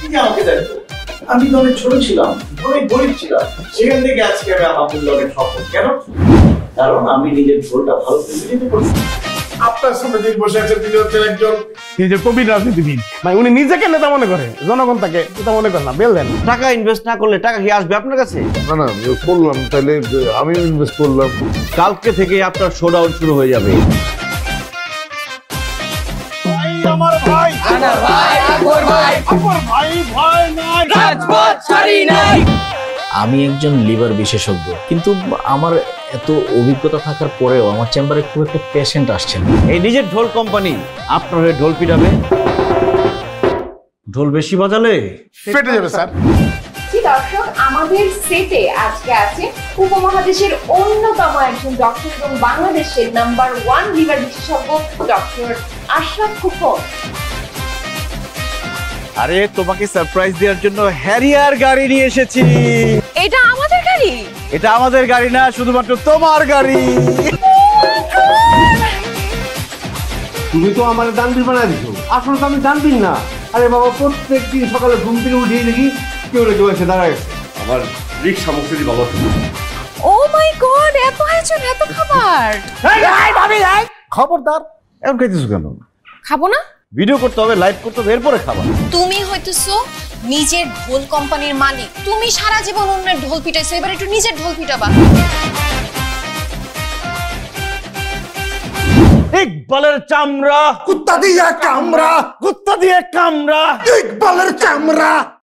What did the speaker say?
তুমি আমাকে দেখো, আমি তো অনেক ছোট ছিলাম, অনেক গরিব ছিলাম, সেখান থেকে আজকে আমি আলহামদুলিল্লাহ অনেক সফল। কেন? কারণ আমি নিজের ঢোলটা ভালো প্রেজেন্ট করছি। আপনার সামনে যিনি বসে আছেন তিনি হচ্ছেন একজন নিজের কবি রাজনীতিবিদ। ভাই উনি নিজেকে নেতা মনে করে, জনগণ তাকে নেতা মনে করে না। বেল দেন। টাকা ইনভেস্ট না করলে টাকা কি আসবে আপনার কাছে? না না করলাম, তাহলে আমি ইনভেস্ট করলাম। কালকে থেকে আপনার শোডাউন শুরু হয়ে যাবে। আমার ভাই আমি একজন লিভার বিশেষজ্ঞ, কিন্তু আমার এত অভিজ্ঞতা থাকার পরেও আমার চেম্বারে খুব একটা পেশেন্ট আসছে না। এই নিজের ঢোল কোম্পানি আপনার হয়ে ঢোল পিটাবে। ঢোল বেশি বাজালে ফেটে যাবে স্যার। দর্শক, আমাদের সেটে আজকে আছে উপমহাদেশের অন্যতম একজন ডক্টর এবং বাংলাদেশের নাম্বার 1 লিভার বিশেষজ্ঞ ডক্টর আশরাফ খোকন। আরে তোমাকে সারপ্রাইজ দেওয়ার জন্য হ্যারিয়ার গাড়ি নিয়ে এসেছি। এটা আমাদের গাড়ি? এটা আমাদের গাড়ি না, শুধুমাত্র তোমার গাড়ি। তুমি তো আমার দানবীর বানাই দিছো, আসলে তো আমি দানবীর না। আরে বাবা, প্রত্যেক দিন সকালে ঘুম থেকে উঠিয়ে দেখি কেউ না কেউ এসে দাঁড়ায়। আমার রিক্সা মুক্তি ভালো। ও মাই গড, এত আয়োজন, এত খাবার! খবরদার, এখন খাইতেছো কেন? খাবো না? ভিডিও করতে হবে, লাইভ করতে হবে, এরপরে খাবার। তুমি হইতেছো নিজের ঢোল কোম্পানির মালিক, তুমি সারা জীবন অন্যের ঢোল পিটাইছো, এবার একটু নিজের ঢোল পিটাবা। ইকবালের চামড়া কুত্তা দিয়ে কামড়া, কুত্তা দিয়ে কামড়া। ইকবালের চামড়া।